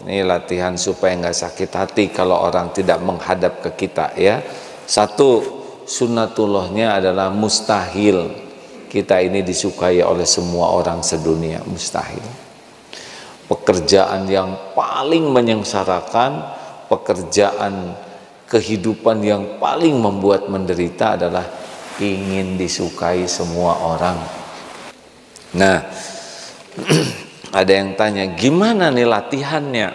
ini latihan supaya nggak sakit hati kalau orang tidak menghadap ke kita ya. Satu, sunnatullahnya adalah mustahil kita ini disukai oleh semua orang sedunia, mustahil. Pekerjaan yang paling menyengsarakan, pekerjaan kehidupan yang paling membuat menderita adalah ingin disukai semua orang. Nah, ada yang tanya, gimana nih latihannya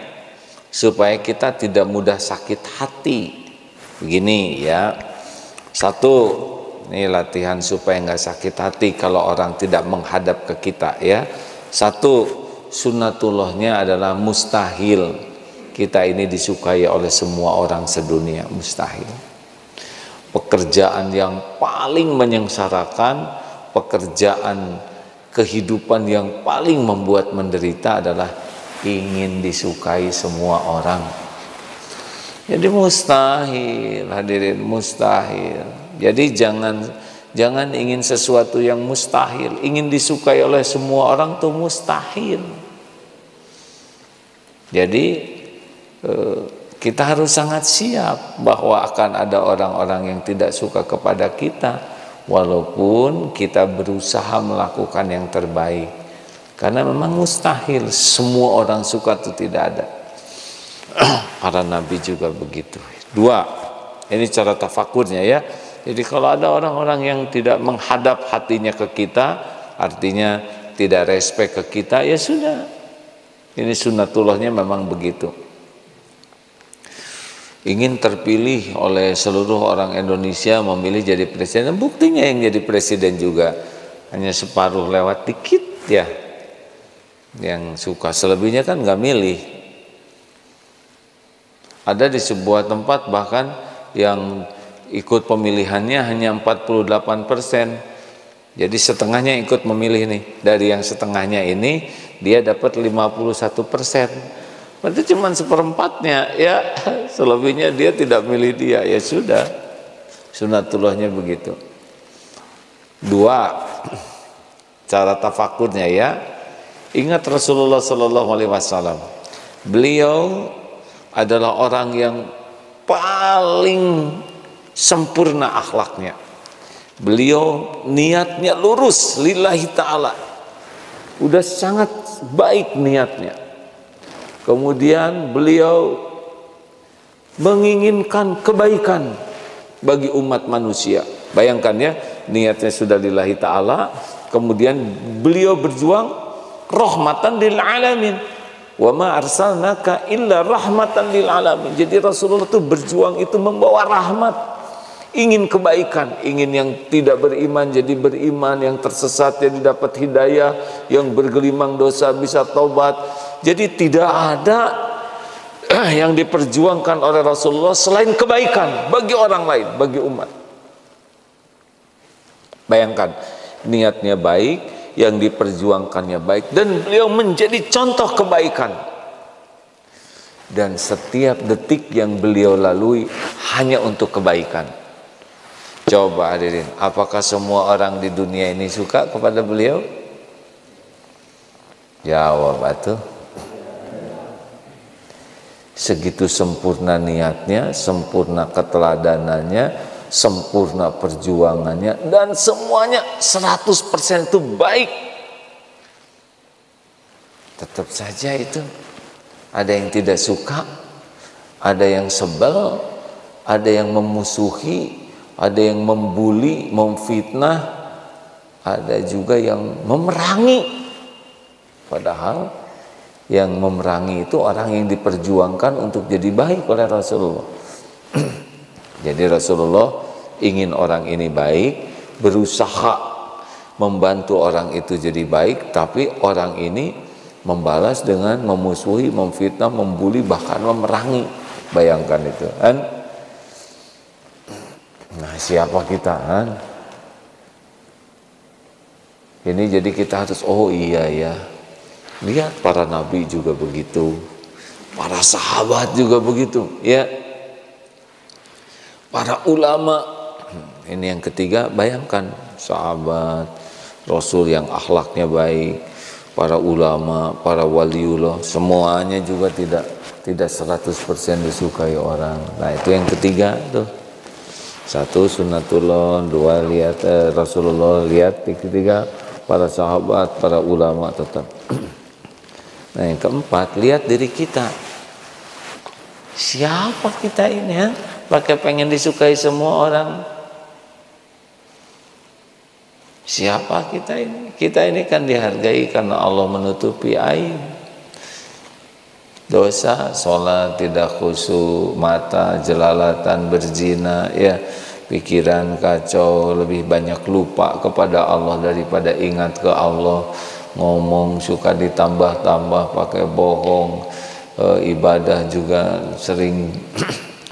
supaya kita tidak mudah sakit hati? Begini ya, satu, ini latihan supaya nggak sakit hati kalau orang tidak menghadap ke kita ya. Satu, sunnatullahnya adalah mustahil kita ini disukai oleh semua orang sedunia, mustahil. Pekerjaan yang paling menyengsarakan, pekerjaan kehidupan yang paling membuat menderita adalah ingin disukai semua orang. Jadi mustahil, hadirin, mustahil. Jadi jangan ingin sesuatu yang mustahil. Ingin disukai oleh semua orang tuh mustahil. Jadi kita harus sangat siap bahwa akan ada orang-orang yang tidak suka kepada kita. Walaupun kita berusaha melakukan yang terbaik, karena memang mustahil semua orang suka itu tidak ada. Para nabi juga begitu. Dua, ini cara tafakurnya ya. Jadi kalau ada orang-orang yang tidak menghadap hatinya ke kita, artinya tidak respect ke kita, ya sudah. Ini sunnatullahnya memang begitu. Ingin terpilih oleh seluruh orang Indonesia memilih jadi presiden, buktinya yang jadi presiden juga hanya separuh lewat dikit ya yang suka, selebihnya kan nggak milih. Ada di sebuah tempat bahkan yang ikut pemilihannya hanya 48%, jadi setengahnya ikut memilih nih. Dari yang setengahnya ini dia dapat 51%. Berarti cuma seperempatnya ya, selebihnya dia tidak milih dia, ya sudah, sunnatullahnya begitu. Dua, cara tafakurnya ya, ingat Rasulullah SAW, beliau adalah orang yang paling sempurna akhlaknya. Beliau niatnya lurus lillahi ta'ala, udah sangat baik niatnya. Kemudian beliau menginginkan kebaikan bagi umat manusia. Bayangkan ya, niatnya sudah lillahi ta'ala, kemudian beliau berjuang rahmatan lil alamin. Wa ma arsalnaka illa rahmatan lil alamin. Jadi Rasulullah itu berjuang itu membawa rahmat, ingin kebaikan, ingin yang tidak beriman jadi beriman, yang tersesat jadi dapat hidayah, yang bergelimang dosa bisa taubat. Jadi tidak ada yang diperjuangkan oleh Rasulullah selain kebaikan bagi orang lain, bagi umat. Bayangkan, niatnya baik, yang diperjuangkannya baik, dan beliau menjadi contoh kebaikan. Dan setiap detik yang beliau lalui hanya untuk kebaikan. Coba hadirin, apakah semua orang di dunia ini suka kepada beliau? Jawab atuh. Segitu sempurna niatnya, sempurna keteladanannya, sempurna perjuangannya, dan semuanya 100% itu baik. Tetap saja itu ada yang tidak suka, ada yang sebel, ada yang memusuhi, ada yang membuli, memfitnah, ada juga yang memerangi. Padahal yang memerangi itu orang yang diperjuangkan untuk jadi baik oleh Rasulullah. Jadi Rasulullah ingin orang ini baik, berusaha membantu orang itu jadi baik, tapi orang ini membalas dengan memusuhi, memfitnah, membuli, bahkan memerangi. Bayangkan itu kan. Nah, siapa kita kan? Ini jadi kita harus, oh iya ya, lihat para nabi juga begitu, para sahabat juga begitu ya, para ulama. Ini yang ketiga, bayangkan sahabat Rasul yang akhlaknya baik, para ulama, para waliullah, semuanya juga tidak 100% disukai orang. Nah, itu yang ketiga tuh. Satu, sunnatullah. Dua, lihat Rasulullah. Lihat. Ketiga, para sahabat, para ulama tetap. Nah, yang keempat, lihat diri kita. Siapa kita ini ya? Pakai pengen disukai semua orang. Siapa kita ini? Kita ini kan dihargai karena Allah menutupi aib. Dosa, sholat tidak khusyuk, mata jelalatan, berzina, ya, pikiran kacau, lebih banyak lupa kepada Allah daripada ingat ke Allah. Ngomong suka ditambah-tambah pakai bohong, ibadah juga sering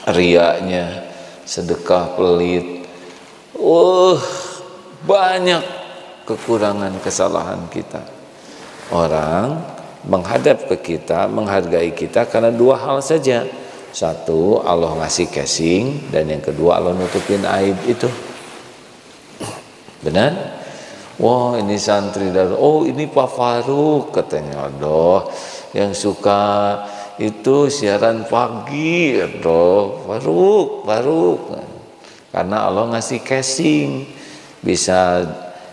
riaknya, sedekah pelit. Banyak kekurangan kesalahan kita. Orang menghadap ke kita, menghargai kita karena dua hal saja. Satu, Allah ngasih casing, dan yang kedua Allah nutupin aib itu. Benar? Wah, ini santri dari, oh ini Pak Faruk katanya. Aduh, yang suka itu siaran pagi. Aduh, Faruk. Karena Allah ngasih casing, bisa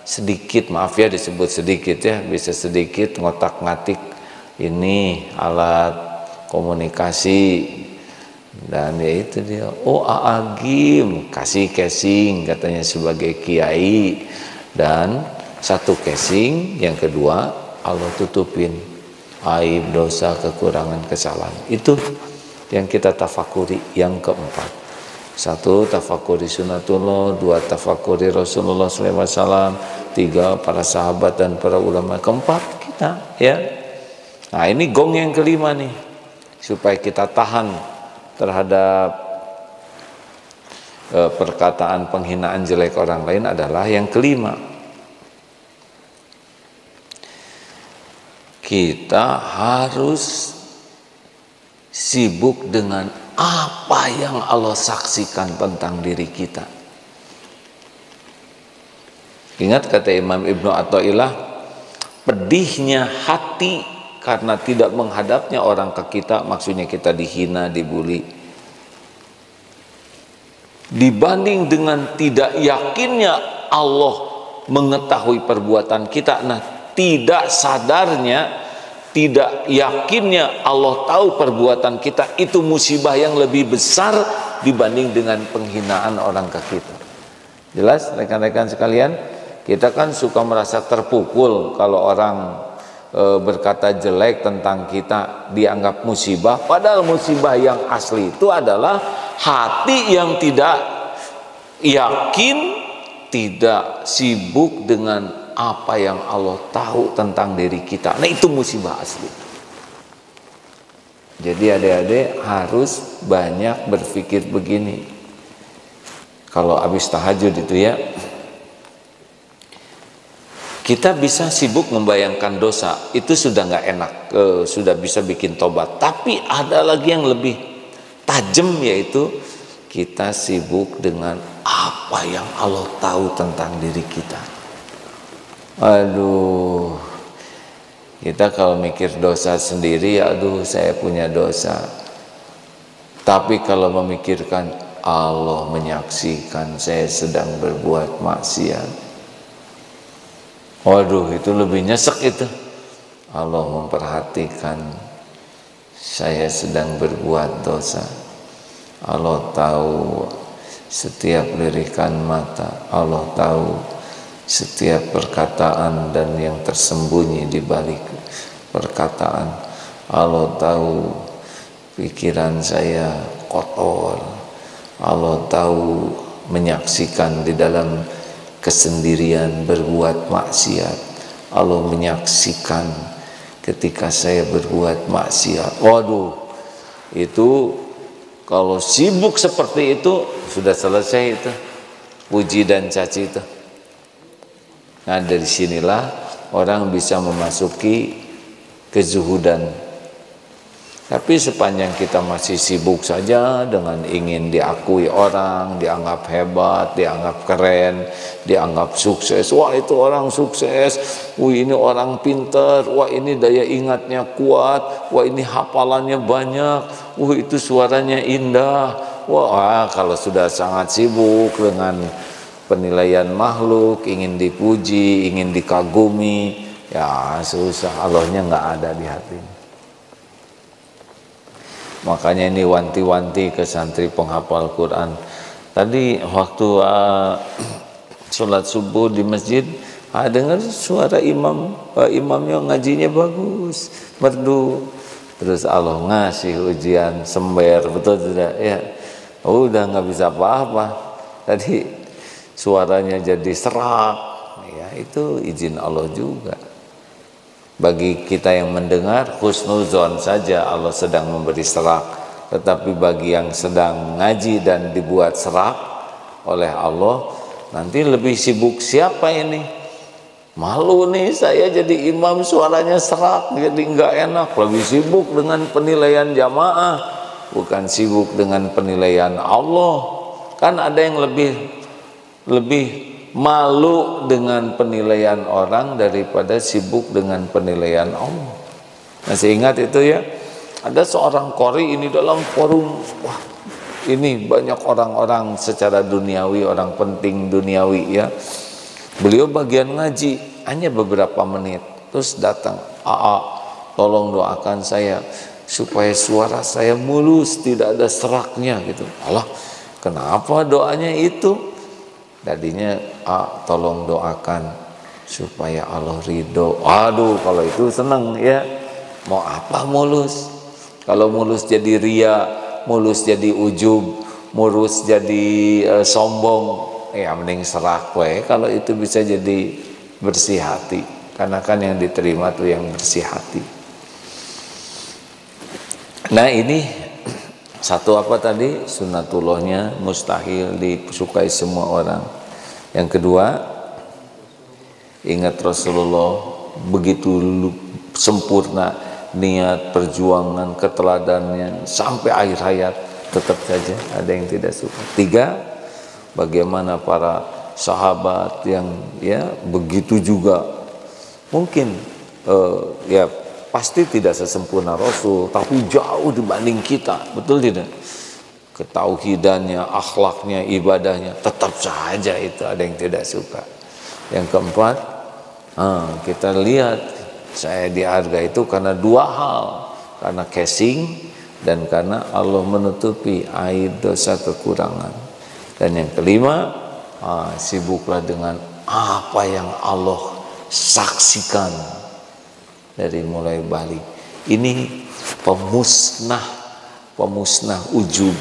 sedikit, maaf ya disebut sedikit ya, bisa sedikit ngotak-ngatik ini alat komunikasi. Dan ya itu dia, oh Agim kasih casing katanya sebagai kiai, dan satu casing, yang kedua Allah tutupin aib, dosa, kekurangan, kesalahan. Itu yang kita tafakuri. Yang keempat, satu, tafakuri sunnatullah. Dua, tafakuri Rasulullah SAW. Tiga, para sahabat dan para ulama. Keempat, kita ya. Nah, ini gong yang kelima nih, supaya kita tahan terhadap perkataan penghinaan jelek orang lain adalah yang kelima. Kita harus sibuk dengan apa yang Allah saksikan tentang diri kita. Ingat kata Imam Ibnu Athaillah, pedihnya hati karena tidak menghadapnya orang ke kita, maksudnya kita dihina, dibully, dibanding dengan tidak yakinnya Allah mengetahui perbuatan kita. Nah, tidak sadarnya, tidak yakinnya Allah tahu perbuatan kita, itu musibah yang lebih besar dibanding dengan penghinaan orang ke kita. Jelas rekan-rekan sekalian? Kita kan suka merasa terpukul kalau orang berkata jelek tentang kita, dianggap musibah, padahal musibah yang asli itu adalah hati yang tidak yakin, tidak sibuk dengan apa yang Allah tahu tentang diri kita. Nah, itu musibah asli. Jadi adik-adik harus banyak berpikir begini. Kalau habis tahajud itu ya, kita bisa sibuk membayangkan dosa, itu sudah nggak enak, sudah bisa bikin tobat. Tapi ada lagi yang lebih tajam, yaitu kita sibuk dengan apa yang Allah tahu tentang diri kita. Aduh, kita kalau mikir dosa sendiri, aduh saya punya dosa. Tapi kalau memikirkan Allah menyaksikan saya sedang berbuat maksiat, waduh, itu lebih nyesek itu. Allah memperhatikan saya sedang berbuat dosa. Allah tahu setiap lirikan mata. Allah tahu setiap perkataan dan yang tersembunyi di balik perkataan. Allah tahu pikiran saya kotor. Allah tahu, menyaksikan di dalam kesendirian berbuat maksiat. Allah menyaksikan ketika saya berbuat maksiat. Waduh, itu kalau sibuk seperti itu sudah selesai itu puji dan caci itu. Nah, dari sinilah orang bisa memasuki kezuhudan. Tapi sepanjang kita masih sibuk saja dengan ingin diakui orang, dianggap hebat, dianggap keren, dianggap sukses. Wah, itu orang sukses. Wah, ini orang pintar. Wah, ini daya ingatnya kuat. Wah, ini hafalannya banyak. Wah, itu suaranya indah. Wah, kalau sudah sangat sibuk dengan penilaian makhluk, ingin dipuji, ingin dikagumi, ya susah. Allahnya nggak ada di hati. Makanya ini wanti-wanti ke santri penghafal Quran. Tadi waktu sholat subuh di masjid, dengar suara imamnya ngajinya bagus, merdu. Terus Allah ngasih ujian sember, betul tidak? Ya, udah nggak bisa apa-apa. Tadi suaranya jadi serak, ya itu izin Allah juga. Bagi kita yang mendengar husnuzon saja Allah sedang memberi serak, tetapi bagi yang sedang ngaji dan dibuat serak oleh Allah, nanti lebih sibuk siapa ini? Malu nih saya jadi imam suaranya serak, jadi nggak enak. Lebih sibuk dengan penilaian jamaah, bukan sibuk dengan penilaian Allah. Kan ada yang lebih malu dengan penilaian orang daripada sibuk dengan penilaian Allah. Masih ingat itu ya? Ada seorang qori ini dalam forum, wah ini banyak orang-orang secara duniawi, orang penting duniawi ya. Beliau bagian ngaji hanya beberapa menit, terus datang, tolong doakan saya supaya suara saya mulus, tidak ada seraknya gitu. Allah, kenapa doanya itu? Tadinya tolong doakan supaya Allah ridho. Aduh, kalau itu seneng ya. Mau apa mulus? Kalau mulus jadi ria, mulus jadi ujub, mulus jadi sombong, ya mending serak we. Kalau itu bisa jadi bersih hati, karena kan yang diterima tuh yang bersih hati. Nah ini satu apa tadi? Sunnatullahnya mustahil disukai semua orang. Yang kedua, ingat Rasulullah begitu sempurna niat, perjuangan, keteladannya sampai akhir hayat, tetap saja ada yang tidak suka. Tiga, bagaimana para sahabat yang ya begitu juga mungkin ya pasti tidak sesempurna Rasul, tapi jauh dibanding kita, betul tidak? Ketauhidannya, akhlaknya, ibadahnya, tetap saja itu ada yang tidak suka. Yang keempat, kita lihat saya dihargai itu karena dua hal, karena casing dan karena Allah menutupi aib dosa kekurangan. Dan yang kelima, sibuklah dengan apa yang Allah saksikan dari mulai balik. Ini pemusnah ujub,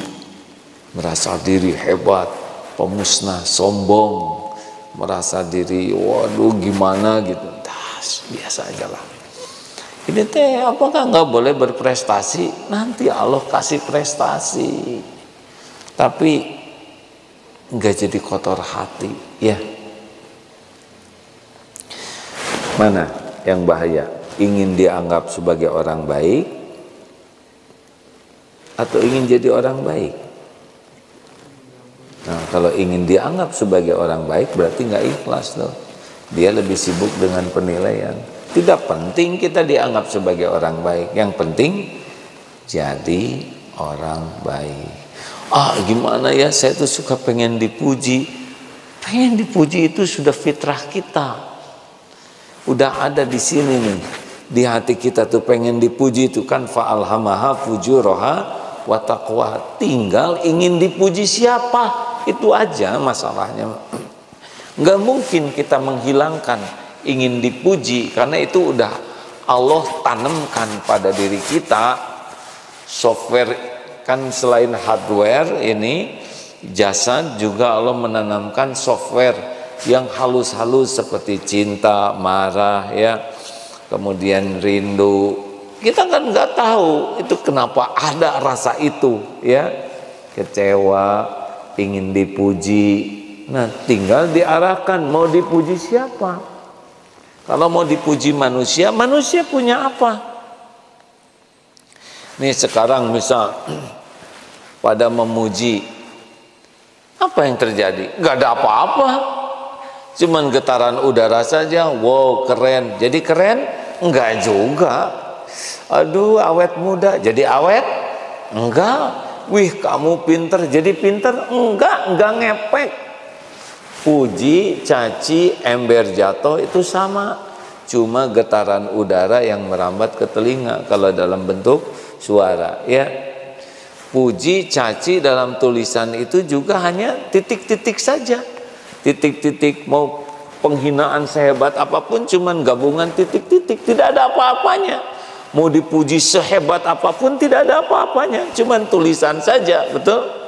merasa diri hebat, pemusnah sombong, merasa diri waduh gimana gitu. Biasa aja lah. Ini teh apakah nggak boleh berprestasi? Nanti Allah kasih prestasi, tapi nggak jadi kotor hati ya. Mana yang bahaya? Ingin dianggap sebagai orang baik atau ingin jadi orang baik? Nah, kalau ingin dianggap sebagai orang baik berarti nggak ikhlas loh. Dia lebih sibuk dengan penilaian. Tidak penting kita dianggap sebagai orang baik. Yang penting jadi orang baik. Gimana ya, saya tuh suka pengen dipuji. Pengen dipuji itu sudah fitrah kita. Udah ada di sini nih. Di hati kita tuh pengen dipuji itu kan fa'alhamaha fujuraha wa taqwa. Tinggal ingin dipuji siapa, itu aja masalahnya. Nggak mungkin kita menghilangkan ingin dipuji, karena itu udah Allah tanamkan pada diri kita. Software kan selain hardware ini, jasad juga Allah menanamkan software yang halus-halus seperti cinta, marah ya, kemudian rindu. Kita kan nggak tahu itu kenapa ada rasa itu ya, kecewa, ingin dipuji. Nah, tinggal diarahkan mau dipuji siapa. Kalau mau dipuji manusia, manusia punya apa? Nih sekarang misal pada memuji, apa yang terjadi? Gak ada apa-apa, cuman getaran udara saja. Wow, keren. Jadi keren? Enggak juga. Aduh, awet muda, jadi awet? Enggak. Wih, kamu pinter, jadi pinter? Enggak ngepek. Puji, caci, ember jatuh itu sama, cuma getaran udara yang merambat ke telinga kalau dalam bentuk suara, ya. Puji, caci dalam tulisan itu juga hanya titik-titik saja. Titik-titik, mau penghinaan sehebat apapun cuman gabungan titik-titik, tidak ada apa-apanya. Mau dipuji sehebat apapun tidak ada apa-apanya, cuman tulisan saja, betul?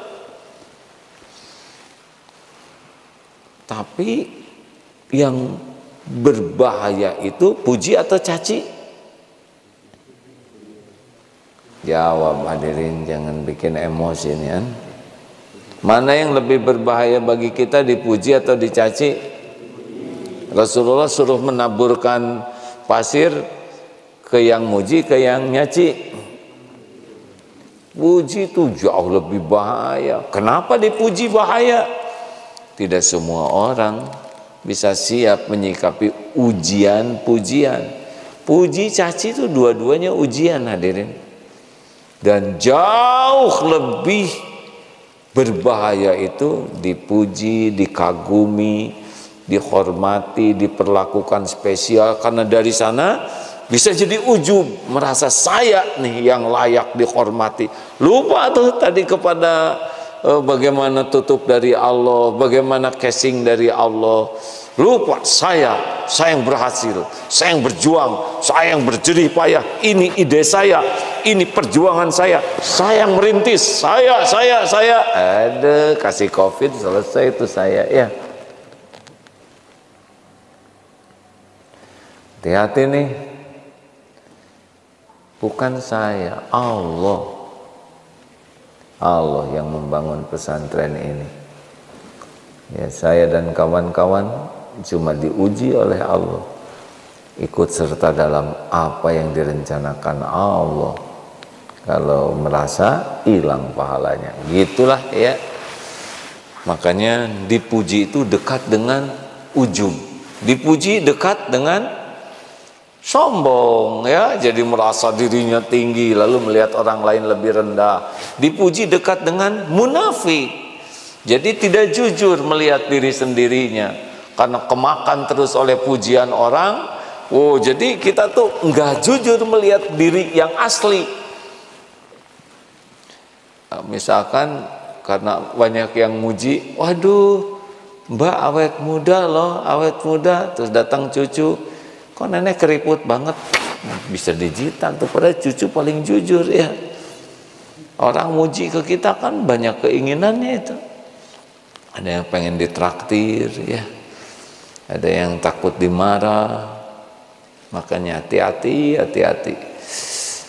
Tapi yang berbahaya itu puji atau caci? Jawab hadirin, jangan bikin emosi nih kan. Mana yang lebih berbahaya bagi kita, dipuji atau dicaci? Rasulullah suruh menaburkan pasir ke yang muji, ke yang nyaci. Puji itu jauh lebih bahaya. Kenapa dipuji bahaya? Tidak semua orang bisa siap menyikapi ujian pujian. Puji caci itu dua-duanya ujian hadirin. Dan jauh lebih berbahaya itu dipuji, dikagumi, dihormati, diperlakukan spesial, karena dari sana bisa jadi ujub, merasa saya nih yang layak dihormati. Lupa tuh tadi kepada bagaimana tutup dari Allah, bagaimana casing dari Allah. Lupa saya yang berhasil, saya yang berjuang, saya yang berjerih payah, ini ide saya, ini perjuangan saya yang merintis, saya. Ada kasih COVID selesai itu saya, ya. Hati-hati nih. Bukan saya, Allah yang membangun pesantren ini. Ya, saya dan kawan-kawan cuma diuji oleh Allah, ikut serta dalam apa yang direncanakan Allah. Kalau merasa hilang pahalanya, gitulah ya. Makanya dipuji itu dekat dengan ujub, dipuji dekat dengan sombong, ya, jadi merasa dirinya tinggi lalu melihat orang lain lebih rendah. Dipuji dekat dengan munafik, jadi tidak jujur melihat diri sendirinya karena kemakan terus oleh pujian orang. Oh, jadi kita tuh enggak jujur melihat diri yang asli. Misalkan karena banyak yang muji, waduh mbak awet muda loh, awet muda, terus datang cucu, kok nenek keriput banget, bisa dijitan tuh, padahal cucu paling jujur, ya. Orang muji ke kita kan banyak keinginannya itu. Ada yang pengen ditraktir, ya. Ada yang takut dimarah. Makanya hati-hati.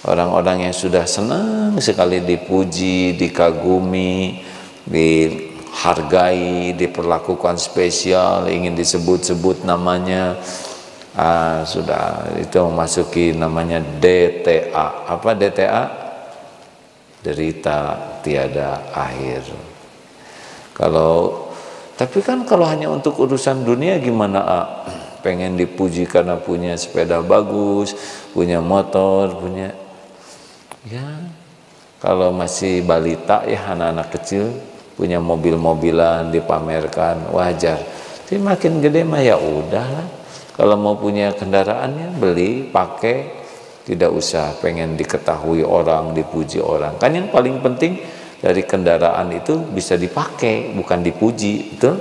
Orang-orang yang sudah senang sekali dipuji, dikagumi, dihargai, diperlakukan spesial, ingin disebut-sebut namanya, sudah itu memasuki namanya DTA. Apa DTA? Derita tiada akhir. Tapi kan kalau hanya untuk urusan dunia gimana? Pengen dipuji karena punya sepeda bagus, punya motor, punya, ya. Kalau masih balita, ya, anak-anak kecil punya mobil-mobilan dipamerkan, wajar. Tapi makin gede mah ya udahlah. Kalau mau punya kendaraannya beli, pakai, tidak usah pengen diketahui orang, dipuji orang. Kan yang paling penting dari kendaraan itu bisa dipakai, bukan dipuji, betul?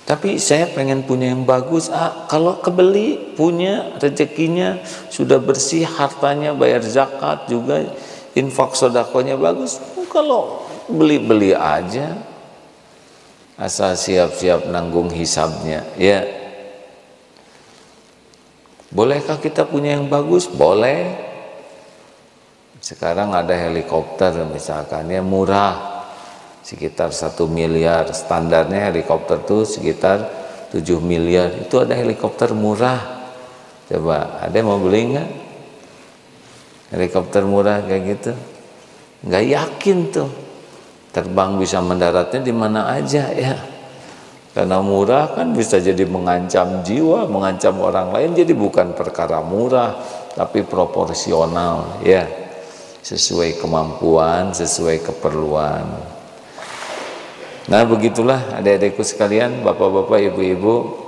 Tapi saya pengen punya yang bagus. Kalau kebeli, punya rezekinya sudah bersih, hartanya bayar zakat juga, infak sodakonya bagus. Kalau beli-beli aja, asal siap-siap nanggung hisabnya, ya. Bolehkah kita punya yang bagus? Boleh. Sekarang ada helikopter misalkan, ya, murah, sekitar 1 miliar. Standarnya helikopter tuh sekitar 7 miliar. Itu ada helikopter murah. Coba, ada yang mau beli nggak? Helikopter murah kayak gitu, nggak yakin tuh terbang bisa mendaratnya di mana aja ya. Karena murah kan bisa jadi mengancam jiwa, mengancam orang lain. Jadi bukan perkara murah, tapi proporsional ya, sesuai kemampuan, sesuai keperluan. Nah begitulah adik-adikku sekalian, bapak-bapak, ibu-ibu,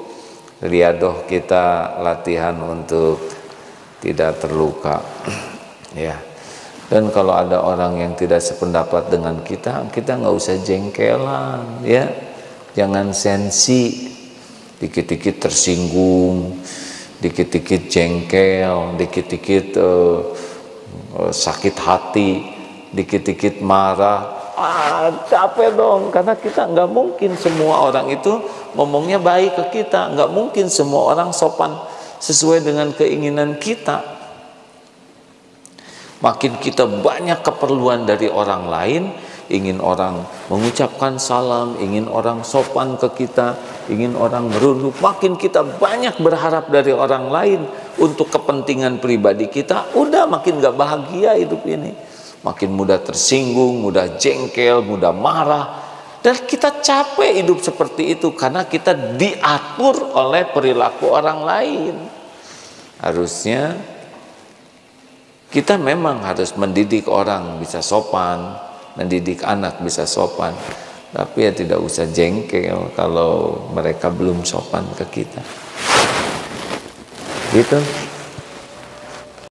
riadoh kita latihan untuk tidak terluka ya. Dan kalau ada orang yang tidak sependapat dengan kita nggak usah jengkelan ya, jangan sensi, dikit-dikit tersinggung, dikit-dikit jengkel, dikit-dikit sakit hati, dikit-dikit marah. Capek dong, karena kita nggak mungkin semua orang itu ngomongnya baik ke kita, nggak mungkin semua orang sopan sesuai dengan keinginan kita. Makin kita banyak keperluan dari orang lain, ingin orang mengucapkan salam, ingin orang sopan ke kita, ingin orang merunduk, makin kita banyak berharap dari orang lain untuk kepentingan pribadi kita, udah makin gak bahagia hidup ini. Makin mudah tersinggung, mudah jengkel, mudah marah. Dan kita capek hidup seperti itu karena kita diatur oleh perilaku orang lain. Harusnya kita memang harus mendidik orang bisa sopan, mendidik anak bisa sopan, tapi ya tidak usah jengkel kalau mereka belum sopan ke kita. Gitu.